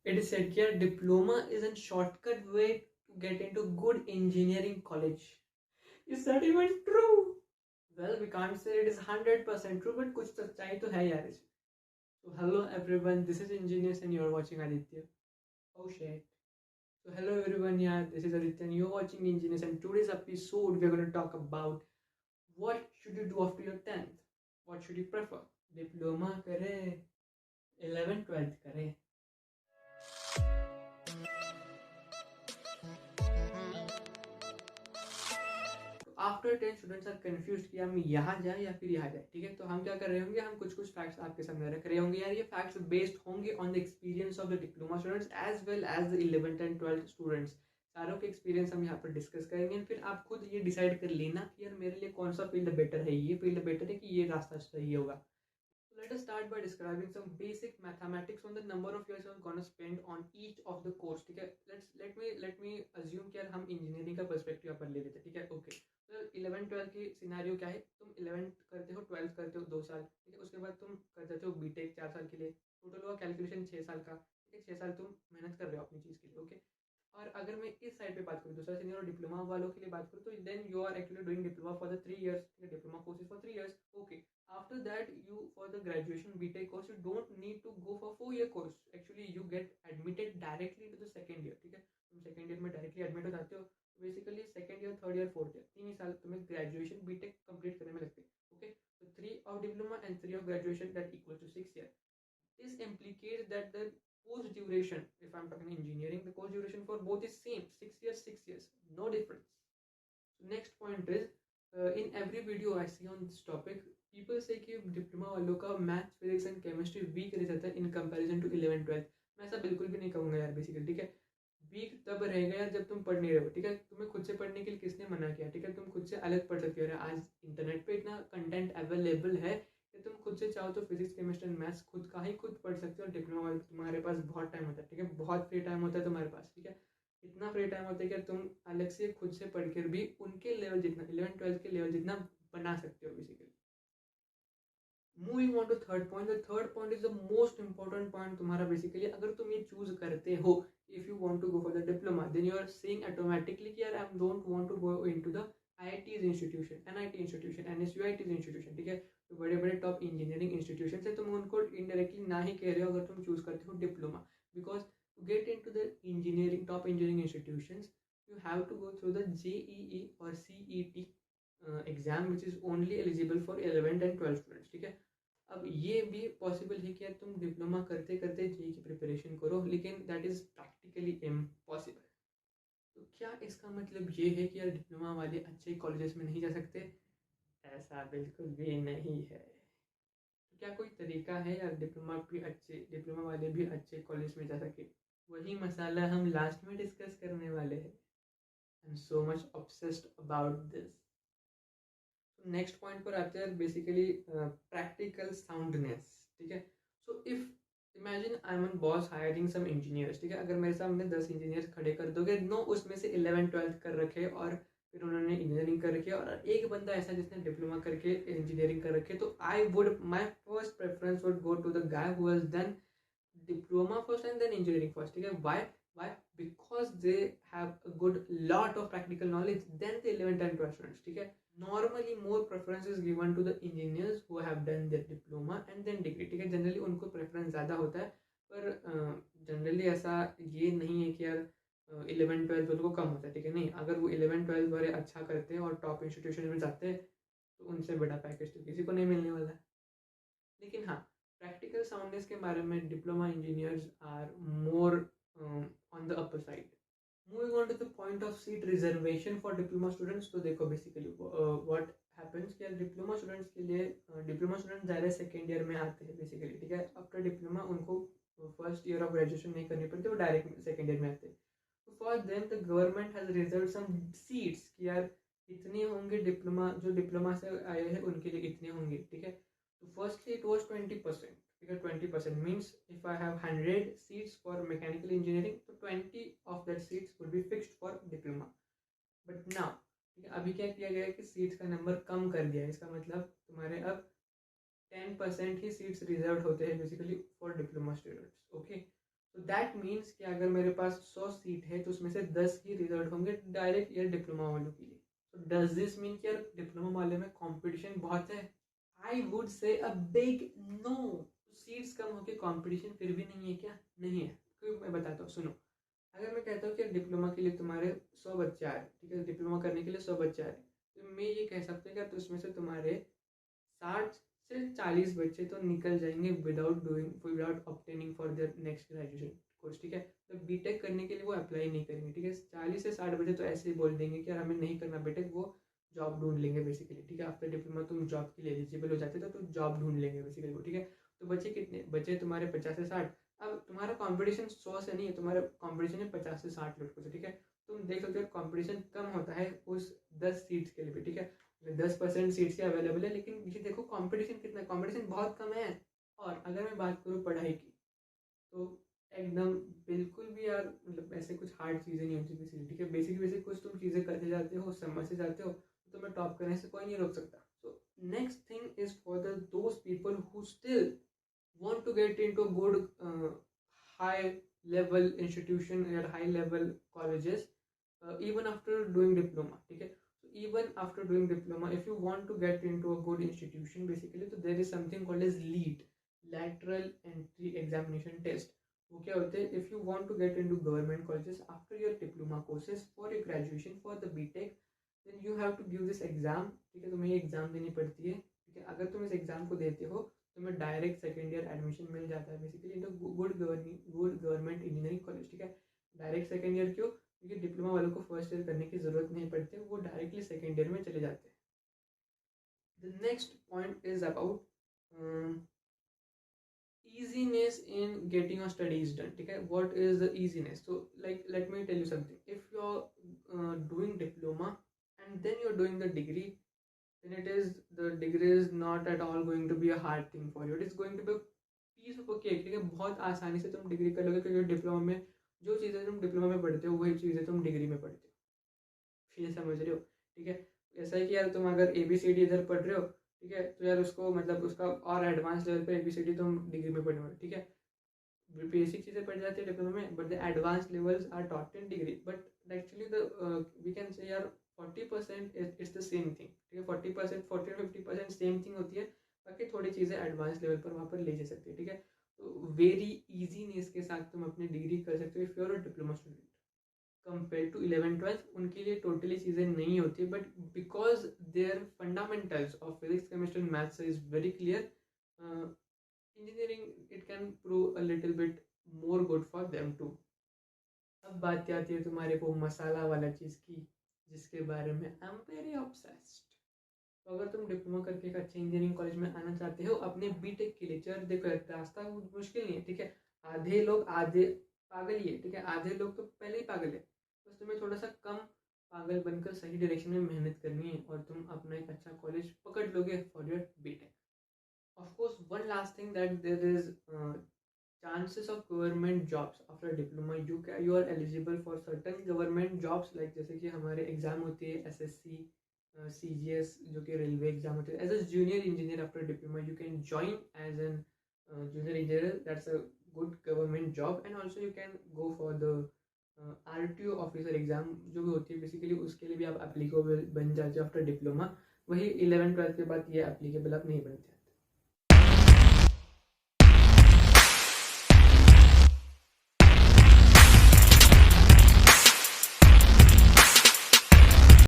It is said here diploma is a shortcut way to get into good engineering college. Is that even true? Well, we can't say it is 100% true, but कुछ सच्चाई तो है यार इसमें. So hello everyone, this is Engineers and you're watching Aditya. Oh shit. So hello everyone, yeah, this is Aditya and you're watching Engineers, and today's episode we're going to talk about what should you do after your 10th? What should you prefer? Diploma करे, 11th 12th करे. After 10 students are confuse कि हम यहाँ जाए या फिर यहाँ जाए. ठीक है, तो हम क्या कर रहे होंगे, हम कुछ कुछ फैक्ट्स आपके सामने रख रहे होंगे यार. ये फैक्ट्स बेस्ड होंगे on the experience of the diploma students as well as the 11th and 12th students. सारों के एक्सपीरियंस हम यहाँ पर डिस्कस करेंगे. फिर आप खुद ये डिसाइड कर लेना कि यार मेरे लिए कौन सा फील्ड बेटर है, ये फील्ड बेटर है कि ये रास्ता सही होगा. So let us start by describing some basic mathematics on the number of years you're going to spend on each of the course. ठीक है, let me assume कि यार हम इंजीनियरिंग का पर्सपेक्टिव यहाँ पर ले लेते हैं. ठीक है, ओके. तो 11th 12th की सिनेरियो क्या है, तुम 11th करते हो, 12th करते हो 2 साल. ठीक है, उसके बाद तुम कर जाते हो बीटेक 4 साल के लिए. टोटल हुआ कैलकुलेशन 6 साल का. ठीक है, 6 साल तुम मेहनत कर रहे हो अपनी चीज़ के लिए. ओके. और अगर मैं इस साइड पे बात करूँ, दूसरा सीनियर और डिप्लोमा वालों के लिए बात करूँ, तो then you are actually doing diploma for the 3 years. ठीक है, diploma course is for 3 years. Okay. After that, you for the graduation BTech course, you don't need to go for 4 year course. Actually, you get admitted directly to the second year. ठीक है, तुम second year में directly admit हो जाते हो. Basically, second year, third year, fourth year, 3 ही साल तुम्हें graduation BTech complete करने में लगते हैं. Okay, so 3 of diploma and 3 of graduation, that equals to 6 year. This implicates that the course duration, if I'm talking engineering, the course duration for both is same, 6 years, no difference. So next point is, in every video I see on this topic, people say कि diploma वालों का maths physics and chemistry weak रह जाता है in comparison to 11th 12th. मैं ऐसा बिल्कुल भी नहीं कहूँगा यार. बेसिकली ठीक है, वीक तब रहेगा यार जब तुम पढ़ नहीं रहे हो. ठीक है, तुम्हें खुद से पढ़ने के लिए किसने मना किया. ठीक है, तुम खुद से अलग पढ़ सकते हो. आज इंटरनेट पे इतना कंटेंट अवेलेबल है कि तुम खुद से चाहो तो फिजिक्स केमिस्ट्री एंड मैथ्स खुद का ही खुद पढ़ सकते हो. डिप्लोमा वाले तुम्हारे पास बहुत टाइम होता है. ठीक है, बहुत फ्री टाइम होता है तुम्हारे पास. ठीक है, इतना फ्री टाइम होता है कि तुम अलग से खुद से पढ़ कर भी उनके लेवल जितना 11th 12th के लेवल जितना बना सकते हो basically. Moving on to third point. The third point is the most important point तुम्हारा. बेसिकली अगर तुम ये चूज करते हो, if you want to go for the diploma, then you are saying automatically कि यार I don't want to go into the IITs institution, NIT institution, NSUITs institution. ठीक है, तो बड़े बड़े टॉप इंजीनियरिंग इंस्टीट्यूशन है, तुम उनको इनडायरेक्टली ना ही कह रहे हो अगर तुम चूज करते हो diploma. Because to get into the engineering top engineering institutions, you have to go through the JEE or CET exam, which is only eligible for 11th and 12th students. ठीक है, अब ये भी पॉसिबल है कि यार तुम डिप्लोमा करते करते जेई की प्रिपरेशन करो, लेकिन दैट इज प्रैक्टिकली इम्पॉसिबल. तो क्या इसका मतलब ये है कि यार डिप्लोमा वाले अच्छे कॉलेजेस में नहीं जा सकते? ऐसा बिल्कुल भी नहीं है. तो क्या कोई तरीका है यार डिप्लोमा वाले भी अच्छे कॉलेज में जा सके? वही मसाला हम लास्ट में डिस्कस करने वाले हैं. I am so much obsessed about this. Next point पर आते हैं, बेसिकली प्रैक्टिकल साउंडनेस. ठीक है, so if imagine I am boss hiring some engineers. ठीक है, अगर मेरे सामने 10 इंजीनियर्स खड़े कर दोगे, नो उसमें से 11th 12th कर रखे और फिर उन्होंने इंजीनियरिंग कर रखी है, और एक बंदा ऐसा जिसने डिप्लोमा करके इंजीनियरिंग कर रखी है, तो I would my first preference would go to the guy who has done diploma first and then engineering first. ठीक है, why because they have a good lot of practical knowledge than the 11th and 12th students. ठीक है, normally more preference is given to the engineers who have done their diploma and then degree. ठीक है, generally उनको preference ज़्यादा होता है, पर generally ऐसा ये नहीं है कि यार 11th 12th वालों को कम होता है. ठीक है, नहीं, अगर वो 11th 12th वाले अच्छा करते हैं और टॉप इंस्टीट्यूशन में जाते हैं, तो उनसे बड़ा पैकेज तो किसी को नहीं मिलने वाला है. लेकिन हाँ, प्रैक्टिकल साउंडनेस के बारे में diploma engineers are more on the upper side. Moving on to the point of seat reservation for diploma students. तो देखो बेसिकली व्हाट हैपेंस कि डिप्लोमा स्टूडेंट्स के लिए diploma students direct second year में आते हैं बेसिकली. ठीक है, आफ्टर डिप्लोमा उनको फर्स्ट ईयर ऑफ ग्रेजुएशन नहीं करनी पड़ती, वो डायरेक्ट सेकेंड ईयर में आते हैं. तो for them the government has reserve some seats कि यार इतने होंगे डिप्लोमा, जो डिप्लोमा से आए हैं उनके लिए इतने होंगे. ठीक है, so firstly it was 20%. Because 20% means if I have 100 seats for mechanical engineering, so 20 of that seats would be fixed for diploma. But now ठीक है, अभी क्या किया गया है कि सीट्स का नंबर कम कर दिया है. इसका मतलब तुम्हारे अब 10% ही सीट्स रिजर्व होते हैं basically for diploma students. Okay, तो दैट मीन्स कि अगर मेरे पास 100 सीट है तो उसमें से 10 ही रिजर्व होंगे डायरेक्ट ईयर डिप्लोमा वालों के लिए. तो डज दिस मीन कि यार डिप्लोमा वाले में कंपटीशन बहुत है? I would say a big no. Seats कम होके कंपटीशन फिर भी नहीं है क्या? नहीं है. क्यों? मैं बताता हूँ, सुनो. अगर मैं कहता हूँ कि डिप्लोमा के लिए तुम्हारे 100 बच्चे आ रहे, ठीक है, डिप्लोमा करने के लिए 100 बच्चे आ रहे, तो मैं ये कह सकता हूँ कि उसमें से तुम्हारे 60 से 40 बच्चे तो निकल जाएंगे without obtaining for their next graduation course, ठीक है. तो बीटेक करने के लिए वो अप्लाई नहीं करेंगे, ठीक है. 40 से 60 बच्चे तो ऐसे ही बोल देंगे कि यार हमें नहीं करना बीटेक, वो जॉब ढूंढ लेंगे बेसिकली, ठीक है. आफ्टर डिप्लोमा तुम जॉब के लिए एलिजिबल हो जाते तो जॉब ढूंढ लेंगे बेसिकली वो, ठीक है. तो बच्चे कितने बचे तुम्हारे? 50 से 60. अब तुम्हारा कंपटीशन 100 से नहीं है, तुम्हारा कंपटीशन है 50 से 60 लड़कों से, ठीक है. तुम देख सकते हो कंपटीशन कम होता है उस 10 सीट्स के लिए भी, ठीक है. 10% सीट्स ही अवेलेबल है, लेकिन ये देखो कंपटीशन कितना, कंपटीशन बहुत कम है. और अगर मैं बात करूँ पढ़ाई की, तो एकदम बिल्कुल भी यार मतलब ऐसे कुछ हार्ड चीज़ें नहीं होती बेसिकली, ठीक है. बेसिक बेसिक कुछ तुम चीज़ें करते जाते हो, समझते जाते हो, तो तुम्हें टॉप करने से कोई नहीं रोक सकता. So next thing is for the those people who still want to get into good high level institution or high level colleges even after doing diploma, ठीक है. So even after doing diploma, if you want to get into a good institution basically, so there is something called as LEET, lateral entry examination test. वो क्या होते हैं? If you want to get into government colleges after your diploma courses for your graduation for the BTech, then you have to give this exam, ठीक है. तुम्हें ये exam देनी पड़ती है, ठीक है. अगर तुम इस एग्जाम को देते हो तुम्हें डायरेक्ट सेकेंड ईयर एडमिशन मिल जाता है basically in good government engineering college, ठीक है. डायरेक्ट सेकेंड ईयर क्यों? क्योंकि डिप्लोमा वालों को फर्स्ट ईयर करने की जरूरत नहीं पड़ती, वो डायरेक्टली सेकेंड ईयर में चले जाते हैं. The next point is about easiness in getting your studies done, ठीक है. what is the easiness? So like let me tell you something. If you're doing diploma and then you're doing the degree, then it is the degree is not at all going to be a hard thing for you. It is going to be a piece of a cake, ठीक है. बहुत आसानी से तुम degree कर लोगे, क्योंकि diploma में जो चीज़ें तुम डिप्लोमा में पढ़ते हो वही चीज़ें तुम डिग्री में पढ़ते हो. ये समझ रहे हो, ठीक है. ऐसा है कि यार तुम अगर ABCD इधर पढ़ रहे हो, ठीक है, तो यार उसको मतलब उसका और एडवांस लेवल पे ABCD तुम डिग्री में पढ़ने वाले, ठीक है. बेसिक चीज़ें पढ़ जाती है डिप्लोमा में, but the advance levels are taught in degree. But actually the we can say यार 40% इट्स द सेम थिंग, ठीक है. 40% 40-50% सेम थिंग होती है, बाकी थोड़ी चीज़ें एडवांस लेवल पर वहाँ पर ले जा सकती है, ठीक है. तो वेरी ईजीनेस के साथ तुम अपनी डिग्री कर सकते हो if you are a diploma student. Compare to 11th-12th उनके लिए टोटली चीज़ें नहीं होती, but because their fundamentals of physics chemistry maths is very clear, engineering it can prove a little bit more good for them too. अब बात आती है तुम्हारे वो मसाला वाला चीज़ की, जिसके बारे में आई एम वेरी ऑब्सेस्ड. तो अगर तुम डिप्लोमा करके एक अच्छे इंजीनियरिंग कॉलेज में आना चाहते हो अपने बीटेक के लिए, चल देखो रास्ता मुश्किल नहीं है, ठीक है. आधे लोग आधे पागल ही है, ठीक है. आधे लोग तो पहले ही पागल है, बस तुम्हें थोड़ा सा कम पागल बनकर सही डायरेक्शन में मेहनत करनी है और तुम अपना एक अच्छा कॉलेज पकड़ लोगे for your BTech. Of course one last thing that there is chances of government jobs after diploma. You are eligible for certain government jobs, like जैसे कि हमारे एग्जाम होती है SSC CGS जो कि रेलवे एग्जाम होते हैं. As a junior engineer after diploma you can join as an junior engineer. That's a good government job. And also you can go for the RTO officer exam जो भी होती है basically, उसके लिए भी आप एप्लीकेबल बन जाते हो आफ्टर डिप्लोमा. वही 11th-12th के बाद ये एप्लीकेबल आप नहीं बनते.